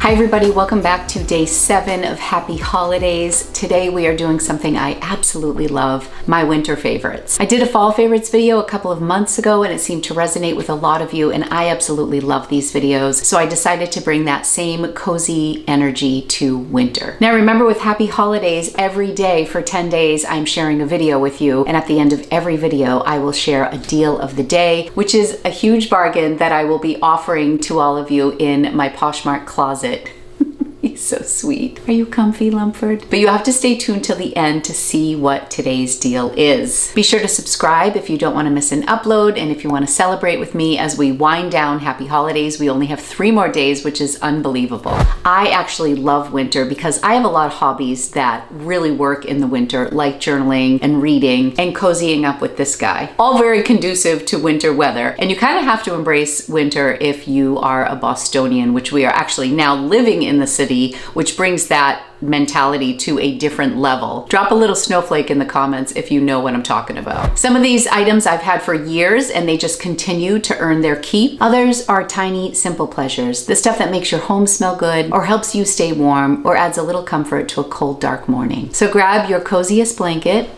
Hi everybody, welcome back to day 7 of Happy Holidays. Today we are doing something I absolutely love, my winter favorites. I did a fall favorites video a couple of months ago and it seemed to resonate with a lot of you, and I absolutely love these videos. So I decided to bring that same cozy energy to winter. Now remember, with Happy Holidays, every day for 10 days I'm sharing a video with you, and at the end of every video I will share a deal of the day, which is a huge bargain that I will be offering to all of you in my Poshmark closet. He's so sweet. Are you comfy, Lumford? But you have to stay tuned till the end to see what today's deal is. Be sure to subscribe if you don't want to miss an upload, and if you want to celebrate with me as we wind down Happy Holidays. We only have 3 more days, which is unbelievable. I actually love winter because I have a lot of hobbies that really work in the winter, like journaling and reading and cozying up with this guy. All very conducive to winter weather. And you kind of have to embrace winter if you are a Bostonian, which we are actually now living in the city, which brings that mentality to a different level. Drop a little snowflake in the comments if you know what I'm talking about. Some of these items I've had for years and they just continue to earn their keep. Others are tiny, simple pleasures. The stuff that makes your home smell good or helps you stay warm or adds a little comfort to a cold, dark morning. So grab your coziest blanket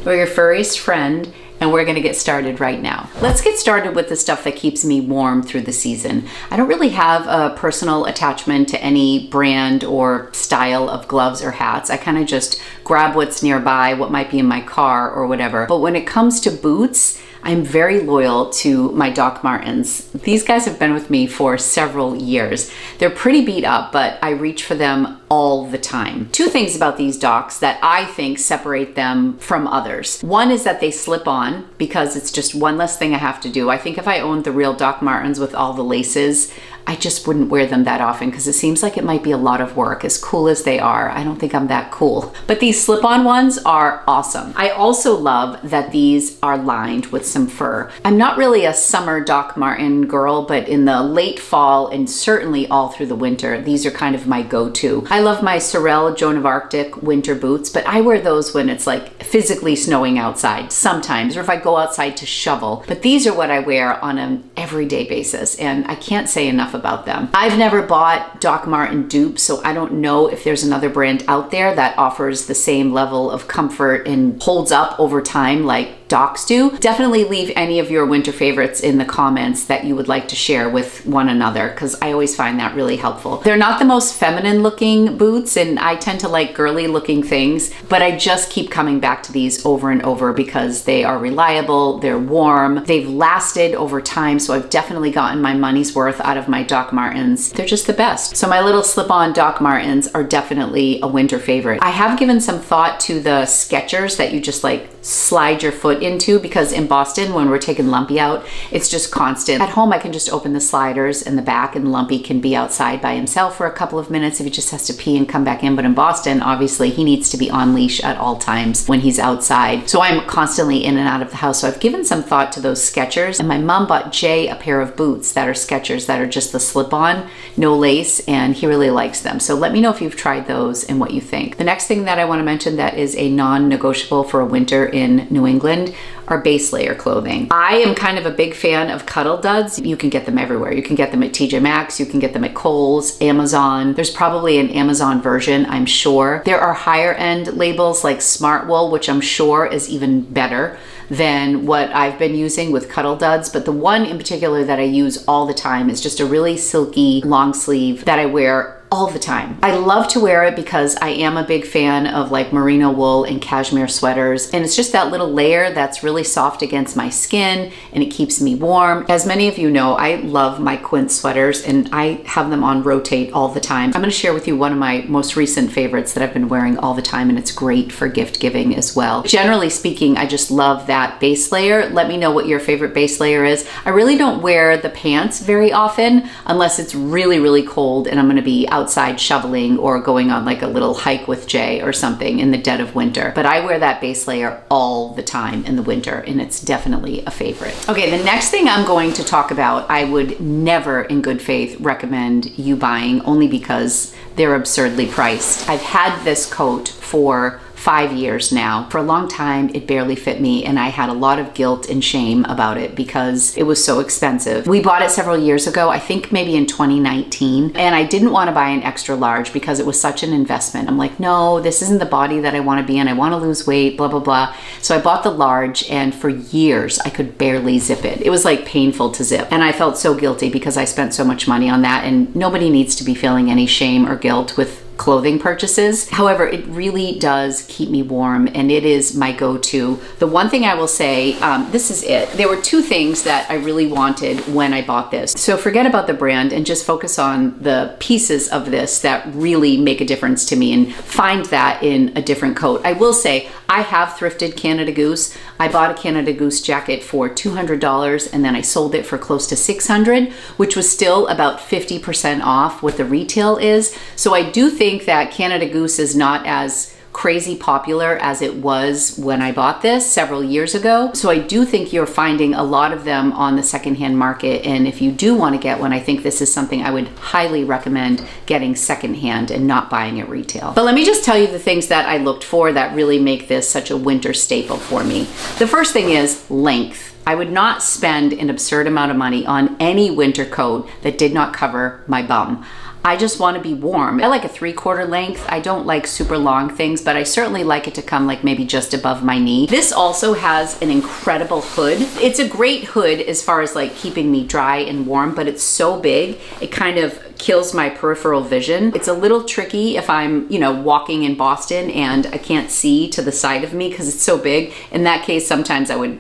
or your furriest friend, and we're gonna get started right now. Let's get started with the stuff that keeps me warm through the season. I don't really have a personal attachment to any brand or style of gloves or hats. I kind of just grab what's nearby, what might be in my car or whatever. But when it comes to boots, I'm very loyal to my Doc Martens. These guys have been with me for several years. They're pretty beat up, but I reach for them all the time. 2 things about these Docs that I think separate them from others. One is that they slip on because it's just one less thing I have to do. I think if I owned the real Doc Martens with all the laces, I just wouldn't wear them that often because it seems like it might be a lot of work. As cool as they are, I don't think I'm that cool. But these slip-on ones are awesome. I also love that these are lined with some fur. I'm not really a summer Doc Marten girl, but in the late fall and certainly all through the winter, these are kind of my go-to. I love my Sorel Joan of Arctic winter boots, but I wear those when it's like physically snowing outside sometimes, or if I go outside to shovel. But these are what I wear on an everyday basis, and I can't say enough about them. I've never bought Doc Marten dupes, so I don't know if there's another brand out there that offers the same level of comfort and holds up over time like Docs do. Definitely leave any of your winter favorites in the comments that you would like to share with one another, because I always find that really helpful. They're not the most feminine looking boots, and I tend to like girly looking things, but I just keep coming back to these over and over because they are reliable, they're warm, they've lasted over time, so I've definitely gotten my money's worth out of my Doc Martens. They're just the best. So my little slip-on Doc Martens are definitely a winter favorite. I have given some thought to the Skechers that you just like slide your foot into, because in Boston when we're taking Lumpy out, it's just constant. At home I can just open the sliders in the back and Lumpy can be outside by himself for a couple of minutes if he just has to pee and come back in. But in Boston, obviously he needs to be on leash at all times when he's outside. So I'm constantly in and out of the house. So I've given some thought to those Skechers, and my mom bought Jay a pair of boots that are Skechers that are just the slip-on, no lace, and he really likes them. So let me know if you've tried those and what you think. The next thing that I want to mention that is a non-negotiable for a winter in New England are base layer clothing. I am kind of a big fan of cuddle duds. You can get them everywhere. You can get them at TJ Maxx, you can get them at Kohl's, Amazon. There's probably an Amazon version, I'm sure. There are higher end labels like Smart Wool, which I'm sure is even better than what I've been using with cuddle duds. But the one in particular that I use all the time is just a really silky long sleeve that I wear all the time. I love to wear it because I am a big fan of like merino wool and cashmere sweaters, and it's just that little layer that's really soft against my skin and it keeps me warm. As many of you know, I love my Quince sweaters and I have them on rotate all the time. I'm going to share with you one of my most recent favorites that I've been wearing all the time, and it's great for gift giving as well. Generally speaking, I just love that base layer. Let me know what your favorite base layer is. I really don't wear the pants very often unless it's really, really cold and I'm going to be outside shoveling or going on like a little hike with Jay or something in the dead of winter. But I wear that base layer all the time in the winter, and it's definitely a favorite. Okay, the next thing I'm going to talk about, I would never in good faith recommend you buying, only because they're absurdly priced. I've had this coat for 5 years now. For a long time, it barely fit me, and I had a lot of guilt and shame about it because it was so expensive. We bought it several years ago, I think maybe in 2019, and I didn't want to buy an extra large because it was such an investment. I'm like, no, this isn't the body that I want to be in. I want to lose weight, blah, blah, blah. So I bought the large, and for years, I could barely zip it. It was like painful to zip, and I felt so guilty because I spent so much money on that, and nobody needs to be feeling any shame or guilt with clothing purchases. However, it really does keep me warm, and it is my go-to. The one thing I will say, this is it. There were two things that I really wanted when I bought this. So forget about the brand and just focus on the pieces of this that really make a difference to me, and find that in a different coat. I will say, I have thrifted Canada Goose. I bought a Canada Goose jacket for $200, and then I sold it for close to $600, which was still about 50% off what the retail is. So I do think that Canada Goose is not as crazy popular as it was when I bought this several years ago. So I do think you're finding a lot of them on the secondhand market, and if you do want to get one, I think this is something I would highly recommend getting secondhand and not buying at retail. But let me just tell you the things that I looked for that really make this such a winter staple for me. The first thing is length. I would not spend an absurd amount of money on any winter coat that did not cover my bum. I just want to be warm. I like a 3/4 length. I don't like super long things, but I certainly like it to come like maybe just above my knee. This also has an incredible hood. It's a great hood as far as like keeping me dry and warm, but it's so big, it kind of kills my peripheral vision. It's a little tricky if I'm, walking in Boston and I can't see to the side of me because it's so big. In that case, sometimes I would,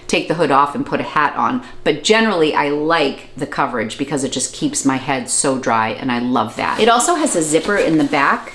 take the hood off and put a hat on. But generally, I like the coverage because it just keeps my head so dry, and I love that. It also has a zipper in the back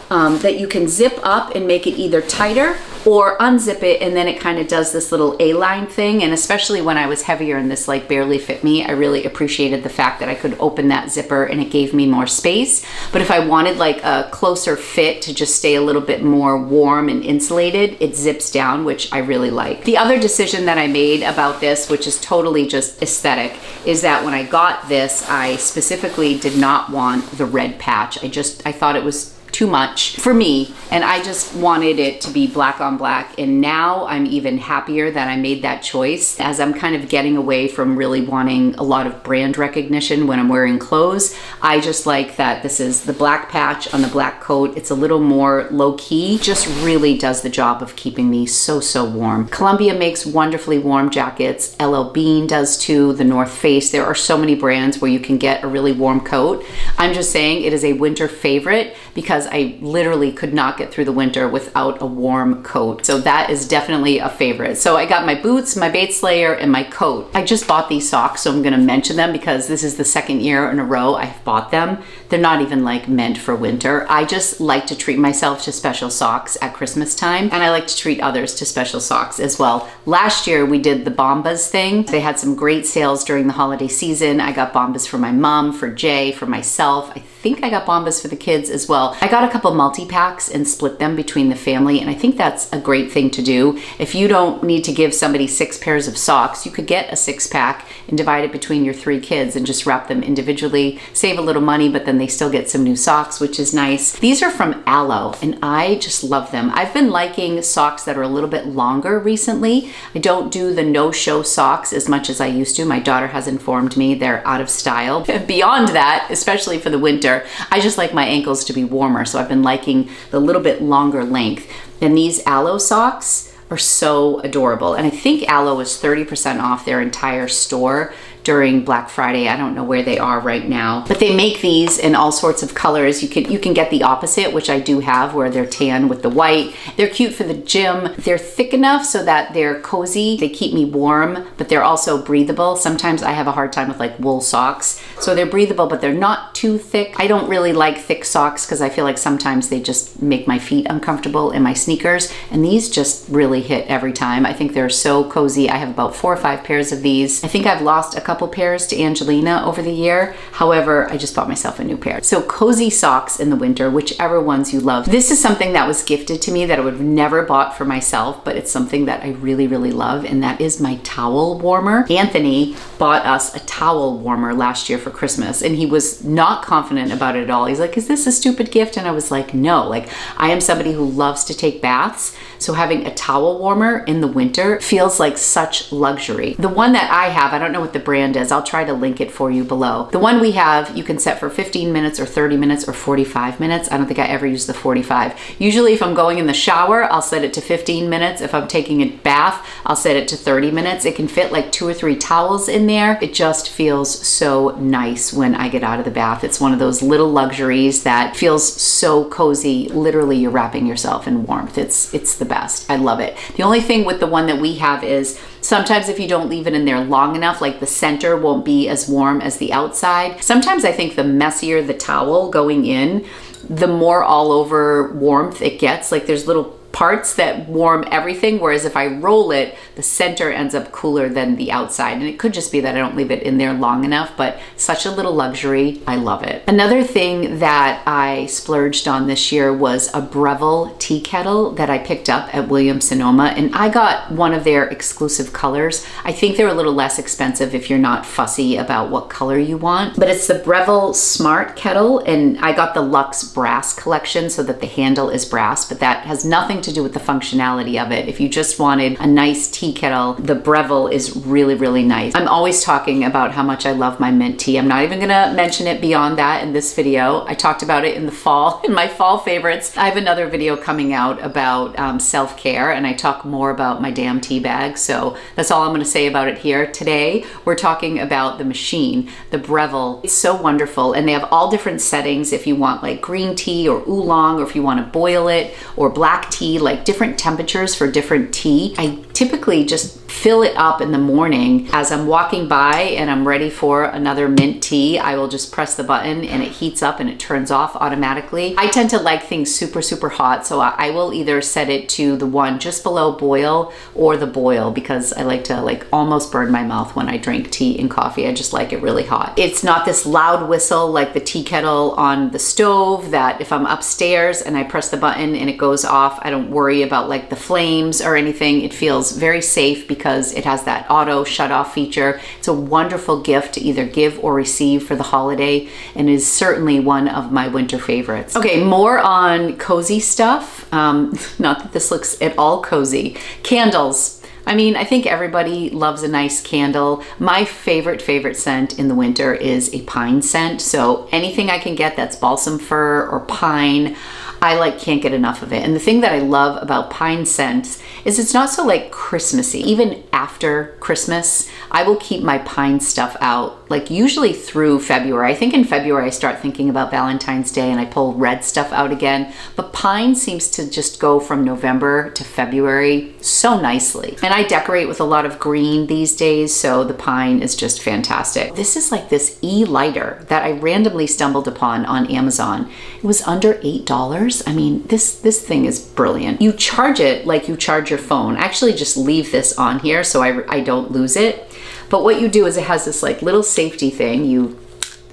that you can zip up and make it either tighter or unzip it, and then it kind of does this little A-line thing. And especially when I was heavier and this like barely fit me, I really appreciated the fact that I could open that zipper and it gave me more space. But if I wanted like a closer fit to just stay a little bit more warm and insulated, it zips down, which I really like. The other decision that I made about this, which is totally just aesthetic, is that when I got this, I specifically did not want the red patch. I thought it was too much for me, and I just wanted it to be black on black. And now I'm even happier that I made that choice, as I'm kind of getting away from really wanting a lot of brand recognition when I'm wearing clothes. I just like that this is the black patch on the black coat. It's a little more low-key, just really does the job of keeping me so warm. Columbia makes wonderfully warm jackets. LL Bean does too, the North Face. There are so many brands where you can get a really warm coat. I'm just saying it is a winter favorite because I literally could not get through the winter without a warm coat. So that is definitely a favorite. So I got my boots, my Bates layer, and my coat. I just bought these socks, so I'm gonna mention them because this is the second year in a row I've bought them. They're not even like meant for winter. I just like to treat myself to special socks at Christmas time, and I like to treat others to special socks as well. Last year we did the Bombas thing. They had some great sales during the holiday season. I got Bombas for my mom, for Jay, for myself. I think I got Bombas for the kids as well. I got a couple multi-packs and split them between the family, and I think that's a great thing to do. If you don't need to give somebody 6 pairs of socks, you could get a 6-pack and divide it between your 3 kids and just wrap them individually. Save a little money, but then they still get some new socks, which is nice. These are from Aloe, and I just love them. I've been liking socks that are a little bit longer recently. I don't do the no-show socks as much as I used to. My daughter has informed me they're out of style. Beyond that, especially for the winter, I just like my ankles to be warmer, so I've been liking the little bit longer length. And these Aloe socks are so adorable. And I think Aloe is 30% off their entire store during Black Friday. I don't know where they are right now, but they make these in all sorts of colors. You can get the opposite, which I do have, where they're tan with the white. They're cute for the gym. They're thick enough so that they're cozy. They keep me warm, but they're also breathable. Sometimes I have a hard time with like wool socks. So they're breathable, but they're not too thick. I don't really like thick socks because I feel like sometimes they just make my feet uncomfortable in my sneakers. And these just really hit every time. I think they're so cozy. I have about 4 or 5 pairs of these. I think I've lost a couple couple pairs to Angelina over the year. However, I just bought myself a new pair. So cozy socks in the winter, whichever ones you love. This is something that was gifted to me that I would have never bought for myself, but it's something that I really, really love, and that is my towel warmer. Anthony bought us a towel warmer last year for Christmas, and he was not confident about it at all. He's like, is this a stupid gift? And I was like, no. Like, I am somebody who loves to take baths, so having a towel warmer in the winter feels like such luxury. The one that I have, I don't know what the brand is. I'll try to link it for you below. The one we have, you can set for 15 minutes or 30 minutes or 45 minutes. I don't think I ever use the 45. Usually if I'm going in the shower, I'll set it to 15 minutes. If I'm taking a bath, I'll set it to 30 minutes. It can fit like 2 or 3 towels in there. It just feels so nice when I get out of the bath. It's one of those little luxuries that feels so cozy. Literally, you're wrapping yourself in warmth. It's the best. I love it. The only thing with the one that we have is sometimes if you don't leave it in there long enough, like the center won't be as warm as the outside. Sometimes I think the messier the towel going in, the more all over warmth it gets. Like there's little parts that warm everything, whereas if I roll it, the center ends up cooler than the outside. And it could just be that I don't leave it in there long enough, but such a little luxury. I love it. Another thing that I splurged on this year was a Breville tea kettle that I picked up at Williams-Sonoma, and I got one of their exclusive colors. I think they're a little less expensive if you're not fussy about what color you want, but it's the Breville Smart Kettle, and I got the Luxe Brass collection so that the handle is brass, but that has nothing to do with the functionality of it. If you just wanted a nice tea kettle, the Breville is really, really nice. I'm always talking about how much I love my mint tea. I'm not even gonna mention it beyond that in this video. I talked about it in the fall, in my fall favorites. I have another video coming out about self-care, and I talk more about my damn tea bag, so that's all I'm gonna say about it here. Today, we're talking about the machine, the Breville. It's so wonderful, and they have all different settings if you want like green tea or oolong, or if you wanna boil it, or black tea, like different temperatures for different tea. I typically just fill it up in the morning as I'm walking by and I'm ready for another mint tea. I will just press the button and it heats up and it turns off automatically. I tend to like things super, super hot, so I will either set it to the one just below boil or the boil, because I like to like almost burn my mouth when I drink tea and coffee. I just like it really hot. It's not this loud whistle like the tea kettle on the stove that if I'm upstairs and I press the button and it goes off, I don't worry about like the flames or anything. It feels very safe because it has that auto shut off feature. It's a wonderful gift to either give or receive for the holiday, and is certainly one of my winter favorites. Okay, more on cozy stuff. Not that this looks at all cozy. Candles. I mean, I think everybody loves a nice candle. My favorite scent in the winter is a pine scent. So anything I can get that's balsam fir or pine, I can't get enough of it. And the thing that I love about pine scents is it's not so like Christmassy. Even after Christmas, I will keep my pine stuff out, like usually through February. I think in February I start thinking about Valentine's Day and I pull red stuff out again. But pine seems to just go from November to February so nicely. And I decorate with a lot of green these days, so the pine is just fantastic. This is like this e-lighter that I randomly stumbled upon on Amazon. It was under $8. I mean, this thing is brilliant. You charge it like you charge your phone. I actually just leave this on here so I don't lose it. But what you do is it has this like little safety thing. You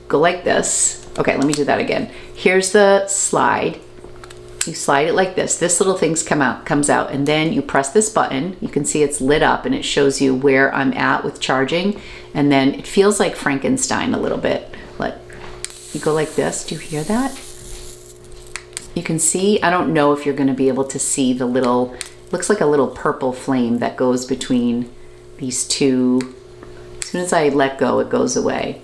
go like this. Okay, let me do that again. Here's the slide. You slide it like this. This little thing comes out, and then you press this button. You can see it's lit up and it shows you where I'm at with charging. And then it feels like Frankenstein a little bit. Like you go like this. Do you hear that? You can see, I don't know if you're going to be able to see the little, looks like a little purple flame that goes between these two. As soon as I let go, it goes away.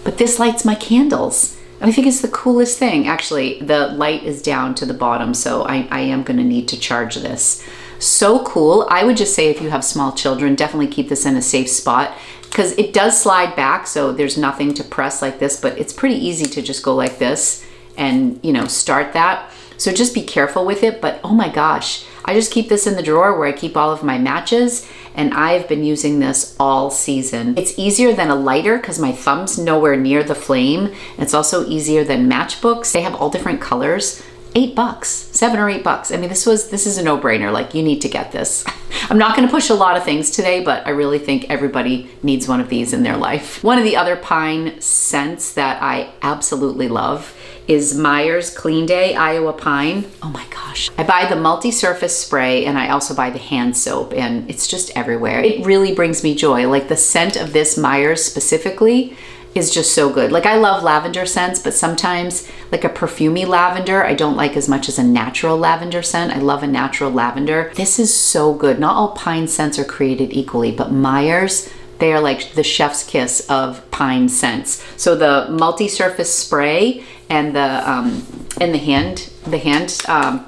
But this lights my candles. And I think it's the coolest thing. Actually, the light is down to the bottom, so I am going to need to charge this. So cool. I would just say if you have small children, definitely keep this in a safe spot, because it does slide back, so there's nothing to press like this, but it's pretty easy to just go like this and, you know, start that. So just be careful with it. But oh my gosh, I just keep this in the drawer where I keep all of my matches, and I've been using this all season. It's easier than a lighter because my thumb's nowhere near the flame. And it's also easier than matchbooks. They have all different colors. $8, $7 or $8. I mean, this is a no-brainer. Like, you need to get this. I'm not gonna push a lot of things today, but I really think everybody needs one of these in their life. One of the other pine scents that I absolutely love is Meyer's Clean Day Iowa Pine. Oh my gosh. I buy the multi-surface spray and I also buy the hand soap, and it's just everywhere. It really brings me joy. Like the scent of this Meyer's specifically is just so good. Like I love lavender scents, but sometimes like a perfumey lavender, I don't like as much as a natural lavender scent. I love a natural lavender. This is so good. Not all pine scents are created equally, but Meyer's, they are like the chef's kiss of pine scents. So the multi-surface spray and the hand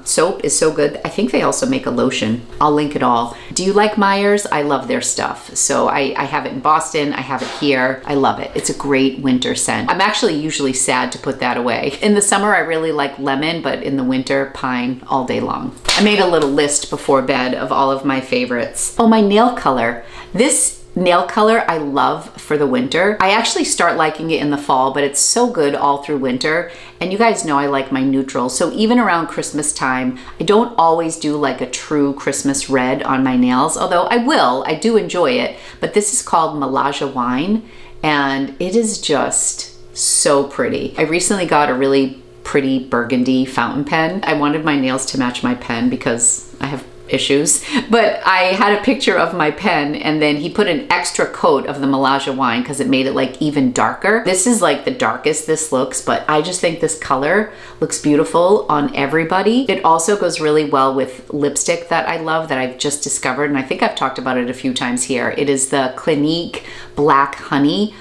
soap is so good. I think they also make a lotion. I'll link it all. Do you like Meyer's? I love their stuff. So I have it in Boston. I have it here. I love it. It's a great winter scent. I'm actually usually sad to put that away. In the summer, I really like lemon, but in the winter, pine all day long. I made a little list before bed of all of my favorites. Oh, my nail color. This nail color I love for the winter. I actually start liking it in the fall, but it's so good all through winter. And you guys know I like my neutrals. So even around Christmas time, I don't always do like a true Christmas red on my nails, although I do enjoy it. But this is called Malaja Wine, and it is just so pretty. I recently got a really pretty burgundy fountain pen. I wanted my nails to match my pen because I have issues, but I had a picture of my pen and then he put an extra coat of the Malaja wine because it made it like even darker. This is like the darkest this looks, but I just think this color looks beautiful on everybody. It also goes really well with lipstick that I love that I've just discovered, and I think I've talked about it a few times here. It is the Clinique Black Honey.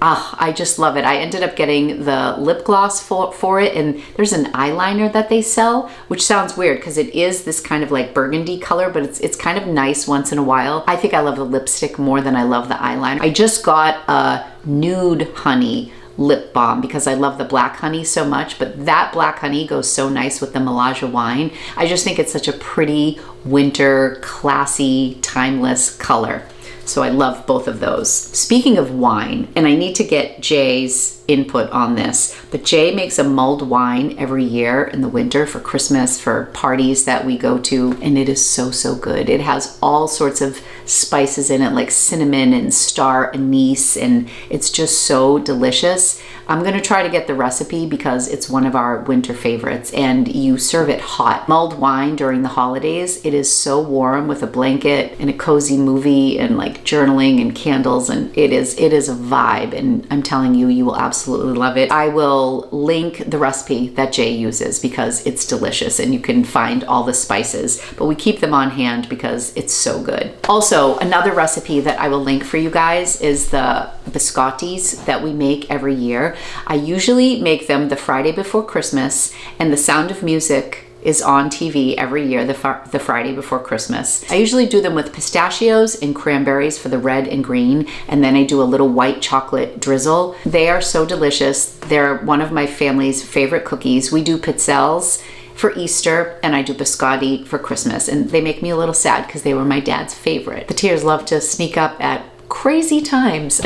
I just love it. I ended up getting the lip gloss for it, and there's an eyeliner that they sell, which sounds weird because it is this kind of like burgundy color, but it's kind of nice once in a while. I think I love the lipstick more than I love the eyeliner. I just got a nude honey lip balm because I love the black honey so much, but that black honey goes so nice with the Malaja wine. I just think it's such a pretty winter, classy, timeless color. So I love both of those. Speaking of wine, and I need to get Jay's input on this, but Jay makes a mulled wine every year in the winter for Christmas, for parties that we go to, and it is so, so good. It has all sorts of spices in it, like cinnamon and star anise, and it's just so delicious. I'm gonna try to get the recipe because it's one of our winter favorites, and you serve it hot. Mulled wine during the holidays, it is so warm with a blanket and a cozy movie and like journaling and candles, and it is a vibe, and I'm telling you, you will absolutely love it. I will link the recipe that Jay uses because it's delicious and you can find all the spices, but we keep them on hand because it's so good. Also, another recipe that I will link for you guys is the biscottis that we make every year. I usually make them the Friday before Christmas, and The Sound of Music is on TV every year, the Friday before Christmas. I usually do them with pistachios and cranberries for the red and green, and then I do a little white chocolate drizzle. They are so delicious. They're one of my family's favorite cookies. We do pizzelles for Easter, and I do biscotti for Christmas, and they make me a little sad because they were my dad's favorite. The tears love to sneak up at crazy times.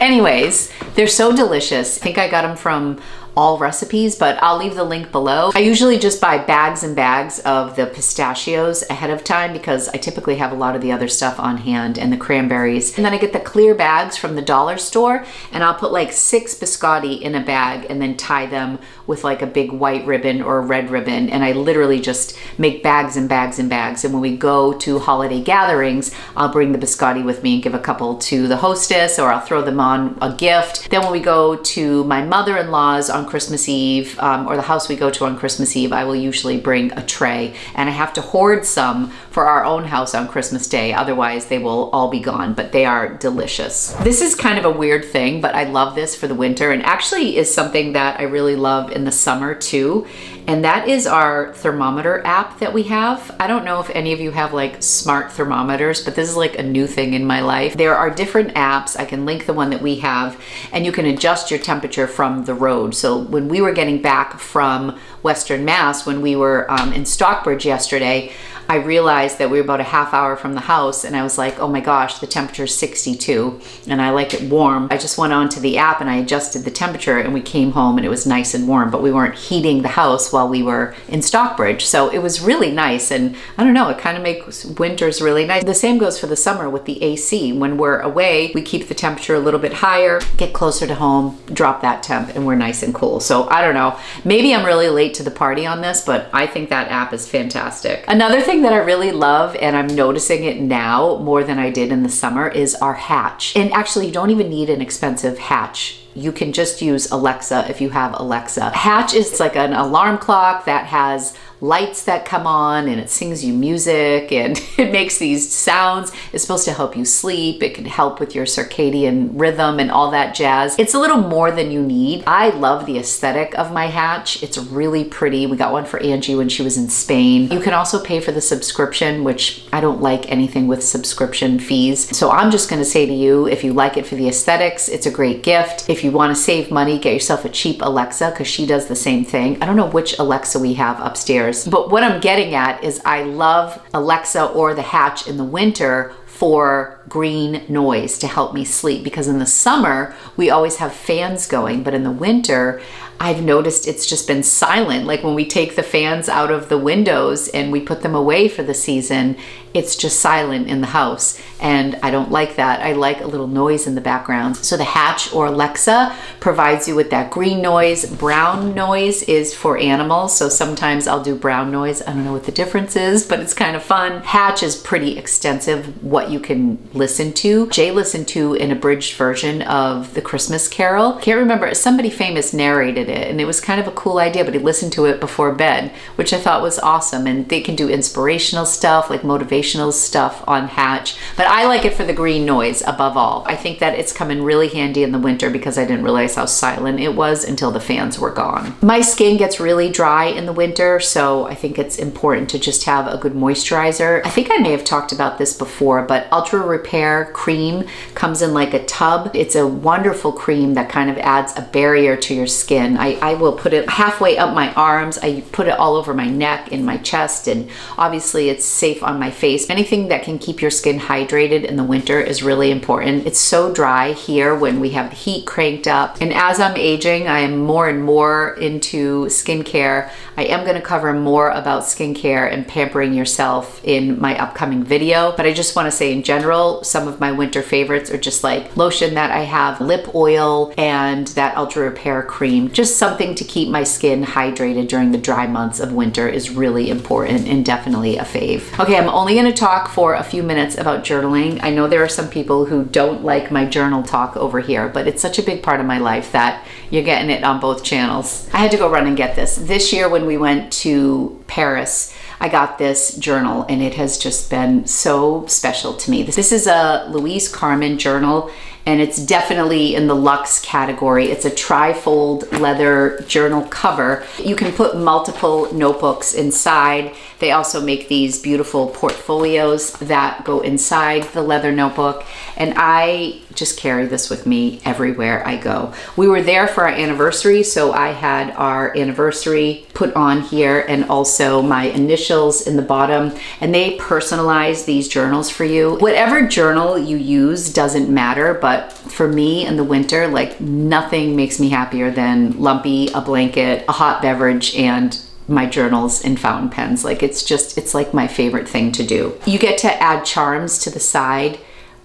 Anyways, they're so delicious. I think I got them from All Recipes, but I'll leave the link below. I usually just buy bags and bags of the pistachios ahead of time because I typically have a lot of the other stuff on hand, and the cranberries. And then I get the clear bags from the dollar store, and I'll put like 6 biscotti in a bag and then tie them with like a big white ribbon or a red ribbon. And I literally just make bags and bags and bags. And when we go to holiday gatherings, I'll bring the biscotti with me and give a couple to the hostess, or I'll throw them on a gift. Then when we go to my mother-in-law's on Christmas Eve, or the house we go to on Christmas Eve, I will usually bring a tray, and I have to hoard some for our own house on Christmas Day, otherwise they will all be gone, but they are delicious. This is kind of a weird thing, but I love this for the winter, and actually is something that I really love in the summer too, and that is our thermometer app that we have. I don't know if any of you have like smart thermometers, but this is like a new thing in my life. There are different apps. I can link the one that we have, and you can adjust your temperature from the road. So when we were getting back from Western Mass, when we were in Stockbridge yesterday, I realized that we were about a half hour from the house, and I was like, oh my gosh, the temperature is 62 and I like it warm. I just went onto the app and I adjusted the temperature, and we came home and it was nice and warm, but we weren't heating the house while we were in Stockbridge. So it was really nice, and I don't know, it kind of makes winters really nice. The same goes for the summer with the AC. When we're away, we keep the temperature a little bit higher, get closer to home, drop that temp, and we're nice and cool. So I don't know, maybe I'm really late to the party on this, but I think that app is fantastic. Another thing that I really love, and I'm noticing it now more than I did in the summer, is our hatch. And actually, you don't even need an expensive hatch. You can just use Alexa if you have Alexa. Hatch is like an alarm clock that has lights that come on, and it sings you music, and it makes these sounds. It's supposed to help you sleep. It can help with your circadian rhythm and all that jazz. It's a little more than you need. I love the aesthetic of my hatch. It's really pretty. We got one for Angie when she was in Spain. You can also pay for the subscription, which I don't like anything with subscription fees. So I'm just gonna say to you, if you like it for the aesthetics, it's a great gift. If you wanna save money, get yourself a cheap Alexa, because she does the same thing. I don't know which Alexa we have upstairs, but what I'm getting at is I love Alexa or the hatch in the winter for green noise to help me sleep, because in the summer we always have fans going, but in the winter I've noticed it's just been silent. Like when we take the fans out of the windows and we put them away for the season, it's just silent in the house, and I don't like that. I like a little noise in the background. So the hatch or Alexa provides you with that green noise. Brown noise is for animals, so sometimes I'll do brown noise. I don't know what the difference is, but it's kind of fun. Hatch is pretty extensive what you can listen to. Jay listened to an abridged version of the Christmas Carol. Can't remember, somebody famous narrated it, and it was kind of a cool idea, but he listened to it before bed, which I thought was awesome. And they can do inspirational stuff, like motivational stuff on Hatch, but I like it for the green noise above all. I think that it's come in really handy in the winter, because I didn't realize how silent it was until the fans were gone. My skin gets really dry in the winter, so I think it's important to just have a good moisturizer. I think I may have talked about this before, but Ultra Repair cream comes in like a tub. It's a wonderful cream that kind of adds a barrier to your skin. I will put it halfway up my arms. I put it all over my neck, in my chest, and obviously it's safe on my face. Anything that can keep your skin hydrated in the winter is really important. It's so dry here when we have the heat cranked up, and as I'm aging, I am more and more into skincare. I am going to cover more about skincare and pampering yourself in my upcoming video, but I just want to say in general, some of my winter favorites are just like lotion that I have, lip oil, and that Ultra Repair cream. Just something to keep my skin hydrated during the dry months of winter is really important, and definitely a fave. Okay, I'm only going to talk for a few minutes about journaling. I know there are some people who don't like my journal talk over here, but it's such a big part of my life that you're getting it on both channels. I had to go run and get this. This year when we went to Paris, I got this journal, and it has just been so special to me. This is a Louise Carmen journal, and it's definitely in the luxe category. It's a tri-fold leather journal cover. You can put multiple notebooks inside. They also make these beautiful portfolios that go inside the leather notebook, and I just carry this with me everywhere I go. We were there for our anniversary, so I had our anniversary put on here, and also my initials in the bottom, and they personalize these journals for you. Whatever journal you use doesn't matter, but for me in the winter, like nothing makes me happier than Lumpy, a blanket, a hot beverage, and my journals and fountain pens. Like it's like my favorite thing to do. You get to add charms to the side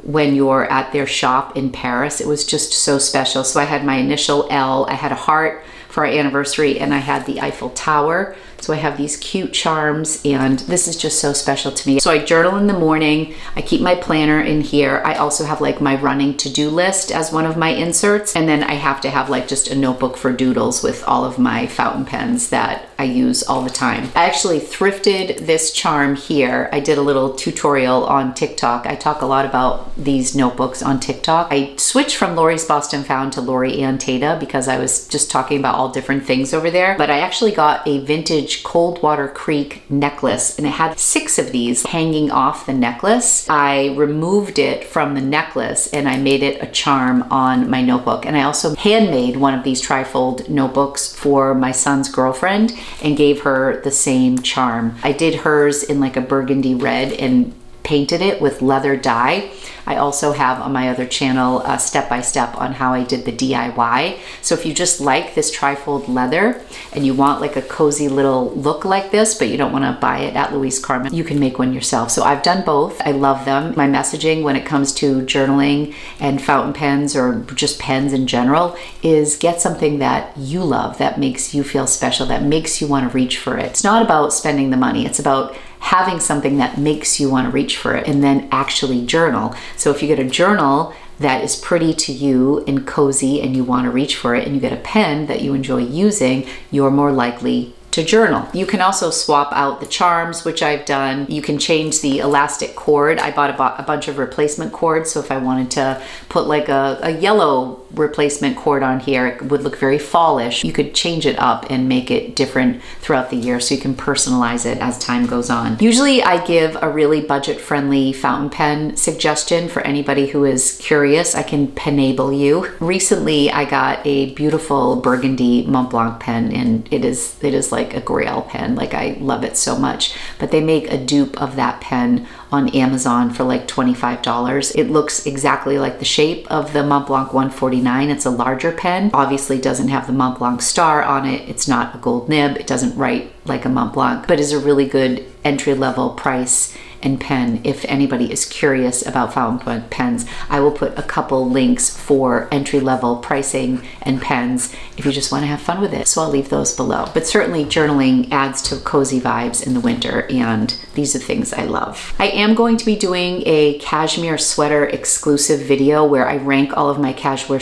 when you're at their shop in Paris. It was just so special. So I had my initial L, I had a heart for our anniversary, and I had the Eiffel Tower. So I have these cute charms, and this is just so special to me. So I journal in the morning. I keep my planner in here. I also have like my running to-do list as one of my inserts. And then I have to have like just a notebook for doodles with all of my fountain pens that I use all the time. I actually thrifted this charm here. I did a little tutorial on TikTok. I talk a lot about these notebooks on TikTok. I switched from Lori's Boston Found to Lori and Tata because I was just talking about all different things over there. But I actually got a vintage vintage Coldwater Creek necklace, and it had 6 of these hanging off the necklace. I removed it from the necklace and I made it a charm on my notebook. And I also handmade one of these trifold notebooks for my son's girlfriend and gave her the same charm. I did hers in like a burgundy red and painted it with leather dye. I also have on my other channel a step-by-step on how I did the DIY. So if you just like this trifold leather and you want like a cozy little look like this, but you don't want to buy it at Louise Carmen, you can make one yourself. So I've done both. I love them. My messaging when it comes to journaling and fountain pens or just pens in general is get something that you love, that makes you feel special, that makes you want to reach for it. It's not about spending the money. It's about having something that makes you want to reach for it and then actually journal. So if you get a journal that is pretty to you and cozy and you want to reach for it, and you get a pen that you enjoy using, you're more likely to journal. You can also swap out the charms, which I've done. You can change the elastic cord. I bought a bunch of replacement cords, so if I wanted to put like a yellow replacement cord on here, it would look very fallish. You could change it up and make it different throughout the year, so you can personalize it as time goes on. Usually I give a really budget-friendly fountain pen suggestion for anybody who is curious. I can penable you. Recently I got a beautiful burgundy Mont Blanc pen, and it is like a grail pen. Like, I love it so much. But they make a dupe of that pen on Amazon for like $25. It looks exactly like the shape of the Mont Blanc 149. It's a larger pen. Obviously doesn't have the Mont Blanc star on it. It's not a gold nib. It doesn't write like a Mont Blanc, but is a really good entry-level price and pen. If anybody is curious about fountain pens, I will put a couple links for entry-level pricing and pens if you just want to have fun with it. So I'll leave those below. But certainly journaling adds to cozy vibes in the winter, and these are things I love. I am going to be doing a cashmere sweater exclusive video where I rank all of my cashmere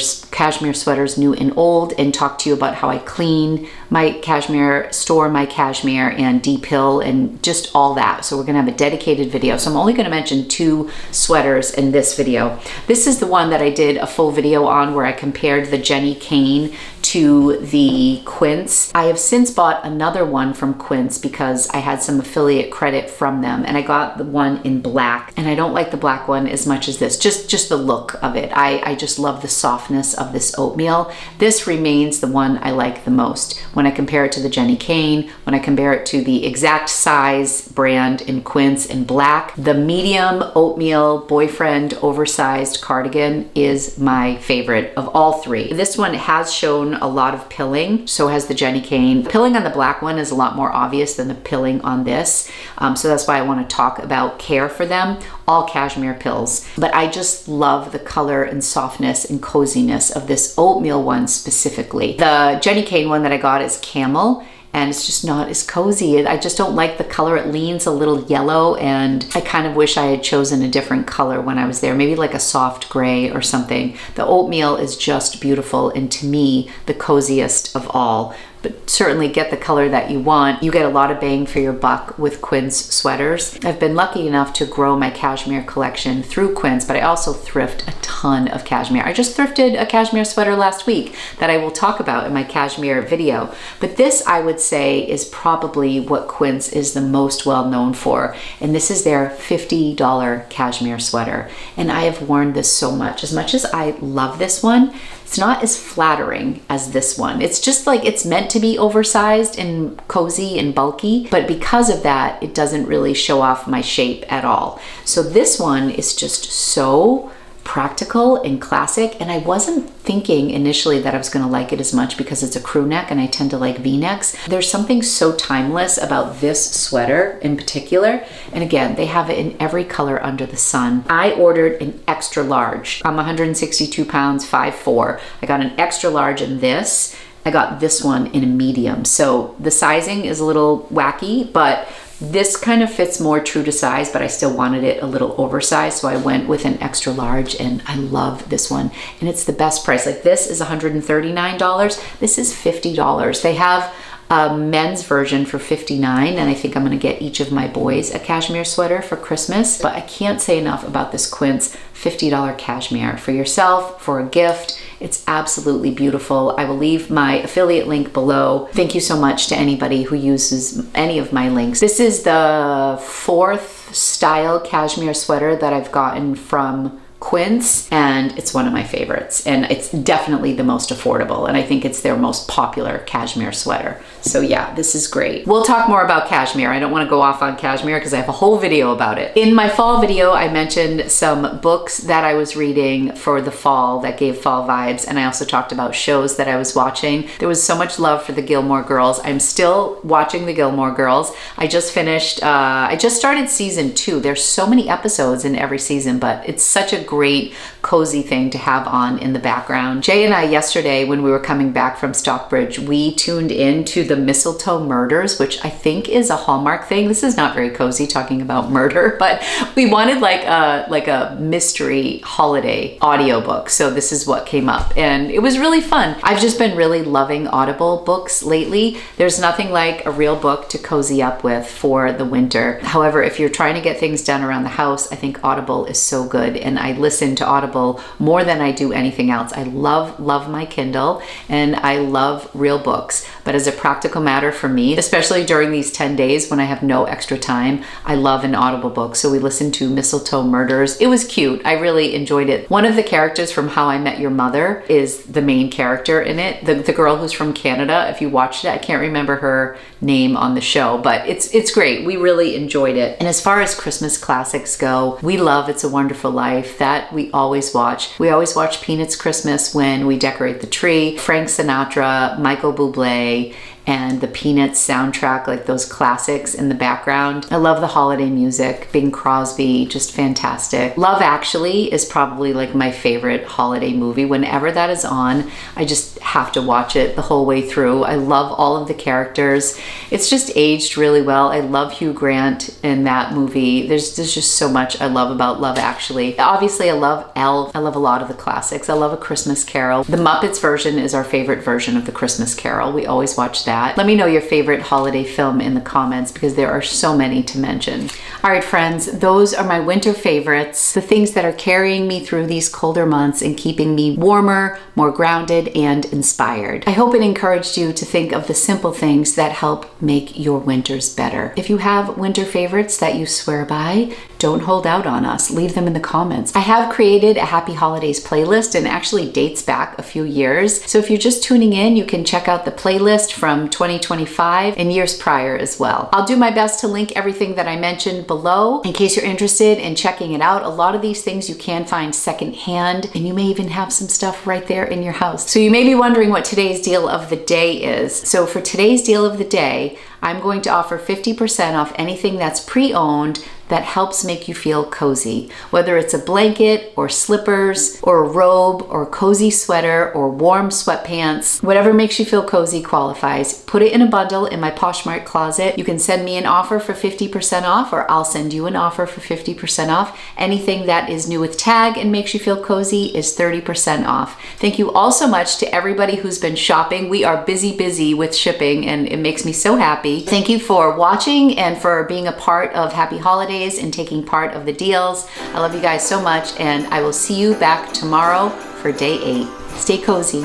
sweaters, new and old, and talk to you about how I clean my cashmere, store my cashmere, and depill, and just all that. So we're gonna have a dedicated video. So I'm only gonna mention 2 sweaters in this video. This is the one that I did a full video on where I compared the Jenny Kane to the Quince. I have since bought another one from Quince because I had some affiliate credit from them, and I got the one in black, and I don't like the black one as much as this, just the look of it. I just love the softness of this oatmeal. This remains the one I like the most. When I compare it to the Jenny Kane, when I compare it to the exact size brand in Quince in black, the medium oatmeal boyfriend oversized cardigan is my favorite of all 3. This one has shown a lot of pilling, so has the Jenny Kane. Pilling on the black one is a lot more obvious than the pilling on this, so that's why I want to talk about care for them. All cashmere pills, but I just love the color and softness and coziness of this oatmeal one specifically. The Jenny Kane one that I got is camel, and it's just not as cozy. I just don't like the color. It leans a little yellow, and I kind of wish I had chosen a different color when I was there, maybe like a soft gray or something. The oatmeal is just beautiful, and to me, the coziest of all. But certainly get the color that you want. You get a lot of bang for your buck with Quince sweaters. I've been lucky enough to grow my cashmere collection through Quince, but I also thrift a ton of cashmere. I just thrifted a cashmere sweater last week that I will talk about in my cashmere video. But this, I would say, is probably what Quince is the most well known for. And this is their $50 cashmere sweater. And I have worn this so much. As much as I love this one, it's not as flattering as this one. It's just like, it's meant to be oversized and cozy and bulky, but because of that, it doesn't really show off my shape at all. So this one is just so practical and classic, and I wasn't thinking initially that I was going to like it as much because it's a crew neck and I tend to like V-necks. There's something so timeless about this sweater in particular, and again, they have it in every color under the sun. I ordered an extra large. I'm 162 pounds, 5'4". I got an extra large in this. I got this one in a medium. So the sizing is a little wacky, but this kind of fits more true to size, but I still wanted it a little oversized, so I went with an extra large, and I love this one. And it's the best price. Like, this is $139. This is $50. They have a men's version for $59, and I think I'm gonna get each of my boys a cashmere sweater for Christmas. But I can't say enough about this Quince $50 cashmere for yourself, for a gift. It's absolutely beautiful. I will leave my affiliate link below. Thank you so much to anybody who uses any of my links. This is the 4th style cashmere sweater that I've gotten from Quince, and it's one of my favorites, and it's definitely the most affordable, and I think it's their most popular cashmere sweater. So yeah, this is great. We'll talk more about cashmere. I don't want to go off on cashmere because I have a whole video about it. In my fall video, I mentioned some books that I was reading for the fall that gave fall vibes, and I also talked about shows that I was watching. There was so much love for the Gilmore Girls. I'm still watching the Gilmore Girls. I just finished, I just started season 2. There's so many episodes in every season, but it's such a great cozy thing to have on in the background. Jay and I yesterday, when we were coming back from Stockbridge, we tuned in to the Mistletoe Murders, which I think is a Hallmark thing. This is not very cozy talking about murder, but we wanted like a mystery holiday audiobook. So this is what came up, and it was really fun. I've just been really loving Audible books lately. There's nothing like a real book to cozy up with for the winter. However, if you're trying to get things done around the house, I think Audible is so good, and I listen to Audible more than I do anything else. I love my Kindle, and I love real books, but as a practical matter for me, especially during these 10 days when I have no extra time, I love an Audible book. So we listened to Mistletoe Murders. It was cute. I really enjoyed it. One of the characters from How I Met Your Mother is the main character in it. The girl who's from Canada, if you watched it, I can't remember her name on the show, but it's great. We really enjoyed it. And as far as Christmas classics go, we love It's a Wonderful Life. That we always watch. We always watch Peanuts Christmas when we decorate the tree. Frank Sinatra, Michael Bublé, and the Peanuts soundtrack, like those classics in the background. I love the holiday music. Bing Crosby, just fantastic. Love Actually is probably like my favorite holiday movie. Whenever that is on, I just have to watch it the whole way through. I love all of the characters. It's just aged really well. I love Hugh Grant in that movie. There's just so much I love about Love Actually. Obviously, I love Elf. I love a lot of the classics. I love A Christmas Carol. The Muppets version is our favorite version of The Christmas Carol. We always watch that. Let me know your favorite holiday film in the comments because there are so many to mention. All right, friends, those are my winter favorites, the things that are carrying me through these colder months and keeping me warmer, more grounded, and inspired. I hope it encouraged you to think of the simple things that help make your winters better. If you have winter favorites that you swear by, don't hold out on us. Leave them in the comments. I have created a Happy Holidays playlist, and actually dates back a few years. So if you're just tuning in, you can check out the playlist from 2025 and years prior as well. I'll do my best to link everything that I mentioned below in case you're interested in checking it out. A lot of these things you can find secondhand, and you may even have some stuff right there in your house. So you may be wondering what today's deal of the day is. So for today's deal of the day, I'm going to offer 50% off anything that's pre-owned that helps make you feel cozy. Whether it's a blanket or slippers or a robe or a cozy sweater or warm sweatpants, whatever makes you feel cozy qualifies. Put it in a bundle in my Poshmark closet. You can send me an offer for 50% off, or I'll send you an offer for 50% off. Anything that is new with tag and makes you feel cozy is 30% off. Thank you all so much to everybody who's been shopping. We are busy with shipping, and it makes me so happy. Thank you for watching and for being a part of Happy Holidays and taking part of the deals. I love you guys so much, and I will see you back tomorrow for day 8. Stay cozy.